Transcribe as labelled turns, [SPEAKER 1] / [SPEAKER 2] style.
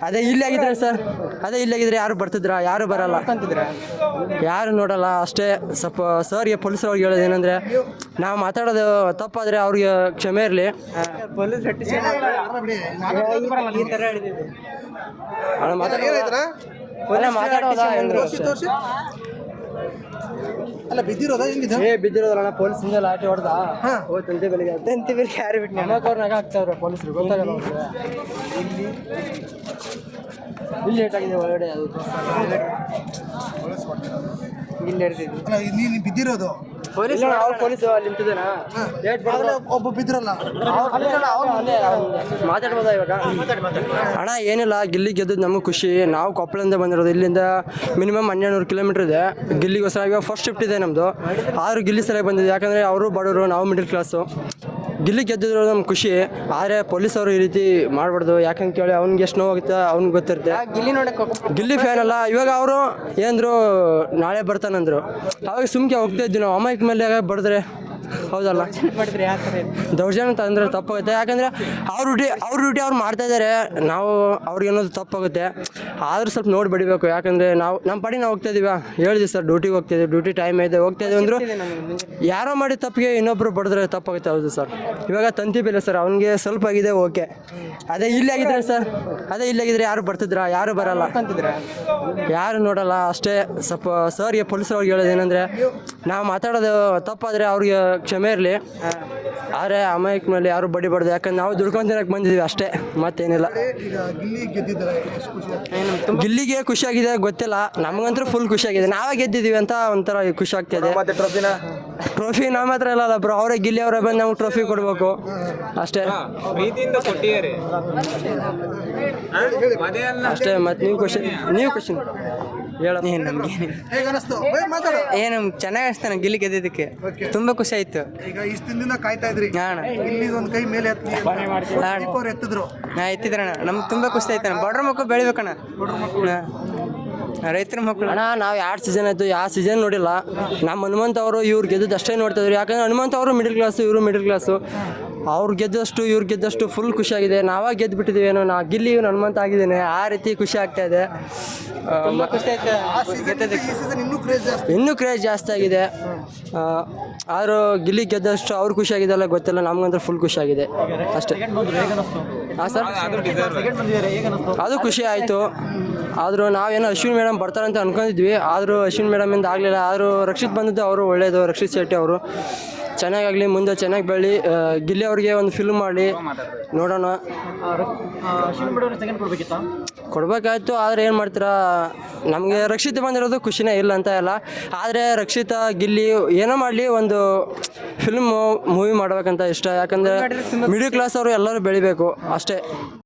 [SPEAKER 1] ಅದೇ ಇಲ್ಲಿ ಆಗಿದ್ರೆ ಸರ್, ಅದೇ ಇಲ್ಲಿ ಆಗಿದ್ರೆ ಯಾರು ಬರ್ತಿದ್ರ? ಯಾರು ಬರಲ್ಲ, ಯಾರು ನೋಡಲ್ಲ ಅಷ್ಟೇ. ಸ್ವಲ್ಪ ಸರ್ಗೆ ಪೊಲೀಸ್ ಅವ್ರಿಗೆ ಹೇಳೋದು ಏನಂದ್ರೆ, ನಾವು ಮಾತಾಡೋದು ತಪ್ಪಾದ್ರೆ ಅವ್ರಿಗೆ ಕ್ಷಮೆ ಇರಲಿ.
[SPEAKER 2] ಅಲ್ಲ ಬಿದ್ದಿರೋದ ಹೆಂಗಿದೆ?
[SPEAKER 1] ಬಿದ್ದಿರೋದಲ್ಲ, ಪೊಲೀಸಿಂದ ಲಾಠಿ ಹೊಡೆದ ತಂತಿ ಬೆಳಿಗ್ಗೆ ಯಾರು ಬಿಟ್ಟು ನಮ್ಮವ್ರನಾಗ ಆಗ್ತಾವ್ರೆ ಪೊಲೀಸರು, ಗೊತ್ತಾಗಲ್ಲ ಅವ್ರಿಗೆ. ಇಲ್ಲಿ ಲೇಟ್ ಆಗಿದೆ ಒಳಗಡೆ, ಅದು ಇಲ್ಲಿ ಇರ್ತಿದ್ವಿ.
[SPEAKER 2] ಅಲ್ಲ ನೀನು ಬಿದ್ದಿರೋದು
[SPEAKER 1] ಪೊಲೀಸು ಅಲ್ಲಿ ನಿಂತಿದ್ದೇನಾ?
[SPEAKER 2] ಒಬ್ಬ ಬಿದ್ದಿರಲ್ಲ,
[SPEAKER 1] ಮಾತಾಡ್ಬೋದಾ ಇವಾಗ? ಅಣ್ಣ ಏನಿಲ್ಲ, ಗಿಲ್ಲಿ ಗೆದ್ದದ್ದು ನಮಗೆ ಖುಷಿ. ನಾವು ಕೊಪ್ಪಳದಿಂದ ಬಂದಿರೋದು, ಇಲ್ಲಿಂದ ಮಿನಿಮಮ್ 1200 ಕಿಲೋಮೀಟರ್ ಇದೆ ಗಿಲ್ಲಿಗೋಸ್ಕರ. ಇವಾಗ ಫಸ್ಟ್ ಶಿಫ್ಟ್ ಇದೆ ನಮ್ಮದು, ಆದರೂ ಗಿಲ್ಲಿ ಸರಿಯಾಗಿ ಬಂದಿದೆ. ಯಾಕಂದರೆ ಅವರು ಬಡವರು, ನಾವು ಮಿಡಲ್ ಕ್ಲಾಸು. ಗಿಲ್ಲಿ ಗೆದ್ದಿದ್ರು ನಮ್ಗೆ ಖುಷಿ. ಆದರೆ ಪೊಲೀಸವರು ಈ ರೀತಿ ಮಾಡಬಾರ್ದು. ಯಾಕಂತ ಕೇಳಿ ಅವ್ನಿಗೆ ಎಷ್ಟು ನೋವಾಗುತ್ತೆ ಅವ್ನಿಗೆ ಗೊತ್ತಿರುತ್ತೆ. ಗಿಲ್ಲಿ ಫ್ಯಾನ್ ಅಲ್ಲ. ಇವಾಗ ಅವರು ಏನಂದ್ರು, ನಾಳೆ ಬರ್ತಾನಂದ್ರು. ಅವಾಗ ಸುಮ್ಕೆ ಹೋಗ್ತಾ ಇದ್ವಿ ನಾವು. ಅಮಾಯಕ ಮೇಲೆ ಬಡಿದ್ರೆ ಹೌದಲ್ಲ, ದೌರ್ಜನ್ಯ ತಂದ್ರೆ ತಪ್ಪಾಗುತ್ತೆ. ಯಾಕಂದರೆ ಅವ್ರ ಡ್ಯೂಟಿ ಅವ್ರು ಮಾಡ್ತಾ ಇದ್ದಾರೆ, ನಾವು ಅವ್ರಿಗೆ ಅನ್ನೋದು ತಪ್ಪಾಗುತ್ತೆ. ಆದರೂ ಸ್ವಲ್ಪ ನೋಡಿ ಬಡಿಬೇಕು. ಯಾಕಂದರೆ ನಾವು ನಮ್ಮ ಪಾಡಿ ನಾವು ಹೋಗ್ತಾ ಇದೀವ, ಹೇಳಿದ್ವಿ ಸರ್ ಡ್ಯೂಟಿಗೆ ಹೋಗ್ತಿದ್ದೀವಿ, ಡ್ಯೂಟಿ ಟೈಮ್ ಇದೆ ಹೋಗ್ತಾ ಇದೀವಿ ಅಂದರು. ಯಾರೋ ಮಾಡಿದ ತಪ್ಪಿಗೆ ಇನ್ನೊಬ್ಬರು ಬಡಿದ್ರೆ ತಪ್ಪಾಗುತ್ತೆ. ಹೌದು ಸರ್, ಇವಾಗ ತಂತಿ ಬೆಲೆ ಸರ್ ಅವನಿಗೆ ಸ್ವಲ್ಪ ಆಗಿದೆ, ಓಕೆ. ಅದೇ ಇಲ್ಲಿ ಆಗಿದ್ರೆ ಸರ್, ಅದೇ ಇಲ್ಲಿ ಆಗಿದ್ರೆ ಯಾರು ಬರ್ತಿದ್ರ? ಯಾರು ಬರಲ್ಲ, ಯಾರು ನೋಡಲ್ಲ ಅಷ್ಟೇ. ಸ್ವಲ್ಪ ಸರ್ಗೆ ಪೊಲೀಸ್ ಅವ್ರಿಗೆ ಹೇಳೋದು ಏನಂದರೆ, ನಾವು ಮಾತಾಡೋದು ತಪ್ಪಾದರೆ ಅವ್ರಿಗೆ ಕ್ಷಮೆ ಇರಲಿ. ಆದರೆ ಅಮಾಯಕ ಮೇಲೆ ಯಾರು ಬಡಿಬಾರ್ದು. ಯಾಕಂದ್ರೆ ನಾವು ದುಡ್ಕೊಂಡು ತಿನ್ನಕ್ಕೆ ಬಂದಿದ್ದೀವಿ ಅಷ್ಟೇ, ಮತ್ತೇನಿಲ್ಲ. ಗಿಲ್ಲಿಗೆ ಖುಷಿಯಾಗಿದೆ ಗೊತ್ತಿಲ್ಲ, ನಮಗಂತೂ ಫುಲ್ ಖುಷಿಯಾಗಿದೆ. ನಾವೇ ಗೆದ್ದಿದ್ದೀವಿ ಅಂತ ಒಂಥರ ಖುಷಿ ಆಗ್ತಿದೆ. ಟ್ರೋಫಿ ನಮ್ಮ ಹತ್ರ ಇಲ್ಲ ಬ್ರೋ, ಅವರೇ ಗಿಲ್ಲಿ ಅವರೇ ಬಂದು ನಮ್ಗೆ ಟ್ರೋಫಿ ಕೊಡಬೇಕು ಅಷ್ಟೇ ಅಷ್ಟೇ. ಮತ್ತು ನೀವು ಕ್ವಶನ್ ಹೇಳೋದು
[SPEAKER 3] ಏನು ಚೆನ್ನಾಗಿ ಅನಿಸ್ತಾನೆ ಗಿಲ್ಲಿ ಗೆದ್ದಿದ್ದಕ್ಕೆ, ತುಂಬ ಖುಷಿ ಆಯ್ತು.
[SPEAKER 2] ಈಗ ಇಷ್ಟು ದಿನದಿಂದ ಕಾಯ್ತಾ ಇದ್ರಿ, ಇಲ್ಲಿ ಒಂದು ಕೈ ಮೇಲೆ
[SPEAKER 3] ಎತ್ತಿದ್ರಣ್ಣ, ನಮ್ಗೆ ತುಂಬ ಖುಷಿ ಆಯ್ತಣ್ಣ. ಬಡ್ರ ಮಕ್ಕಳು ಬೆಳಿಬೇಕಣ್ಣ, ರೈತರ ಮಕ್ಕಳು.
[SPEAKER 1] ಅಣ್ಣ ನಾವು 2 ಸೀಸನ್ ಆಯಿತು, ಯಾವ ಸೀಸನ್ ನೋಡಿಲ್ಲ. ನಮ್ಮ ಹನುಮಂತ ಅವರು ಇವ್ರು ಗೆದ್ದದ್ದು ಅಷ್ಟೇ ನೋಡ್ತಾಯಿದ್ರು. ಯಾಕಂದರೆ ಹನುಮಂತ ಅವರು ಮಿಡಲ್ ಕ್ಲಾಸು, ಇವರು ಮಿಡಲ್ ಕ್ಲಾಸು. ಅವ್ರು ಗೆದ್ದಷ್ಟು ಇವ್ರು ಗೆದ್ದಷ್ಟು ಫುಲ್ ಖುಷಿಯಾಗಿದೆ. ನಾವಾಗ ಗೆದ್ದು ಬಿಟ್ಟಿದ್ದೀವಿ ಏನೋ, ನಾ ಗಿಲ್ಲಿ ಇವನು ಹನುಮಂತ ಆಗಿದ್ದೇನೆ, ಆ ರೀತಿ ಖುಷಿ ಆಗ್ತಾಯಿದೆ.
[SPEAKER 3] ಖುಷಿ ಆಯ್ತು
[SPEAKER 1] ಇನ್ನೂ ಕ್ರೇಜ್ ಜಾಸ್ತಿ ಆಗಿದೆ. ಆದರೂ ಗಿಲ್ಲಿ ಗೆದ್ದಷ್ಟು ಅವ್ರು ಖುಷಿಯಾಗಿದೆಲ್ಲ ಗೊತ್ತಿಲ್ಲ, ನಮ್ಗಂದ್ರೆ ಫುಲ್ ಖುಷಿಯಾಗಿದೆ ಅಷ್ಟೇ. ಹಾಂ ಸರ್, ಅದು ಖುಷಿ ಆಯಿತು. ಆದರೂ ನಾವೇನೋ ಅಶ್ವಿನ್ ಮೇಡಮ್ ಬರ್ತಾರೆ ಅಂತ ಅನ್ಕೊಂಡಿದ್ವಿ, ಆದರೂ ಅಶ್ವಿನ್ ಮೇಡಮಿಂದ ಆಗಲಿಲ್ಲ. ಆದರೂ ರಕ್ಷಿತ್ ಬಂದಿದ್ದು ಅವರು ಒಳ್ಳೆಯದು, ರಕ್ಷಿತ್ ಶೆಟ್ಟಿ ಅವರು ಚೆನ್ನಾಗಾಗಲಿ, ಮುಂದೆ ಚೆನ್ನಾಗಿ ಬೆಳಿ. ಗಿಲ್ಲಿ ಅವ್ರಿಗೆ ಒಂದು ಫಿಲ್ಮ್ ಮಾಡಿ ನೋಡೋಣ. ಕೊಡಬೇಕಾಯ್ತು, ಆದರೆ ಏನು ಮಾಡ್ತೀರಾ, ನಮಗೆ ರಕ್ಷಿತ್ ಬಂದಿರೋದು ಖುಷಿನೇ ಇಲ್ಲ ಅಂತ ಇಲ್ಲ. ಆದರೆ ರಕ್ಷಿತ ಗಿಲ್ಲಿ ಏನೋ ಮಾಡಲಿ, ಒಂದು ಮೂವಿ ಮಾಡ್ಬೇಕಂತ ಇಷ್ಟ. ಯಾಕಂದರೆ ಮಿಡಲ್ ಕ್ಲಾಸ್ ಅವರು ಎಲ್ಲರೂ ಬೆಳಿಬೇಕು ಅಷ್ಟೇ.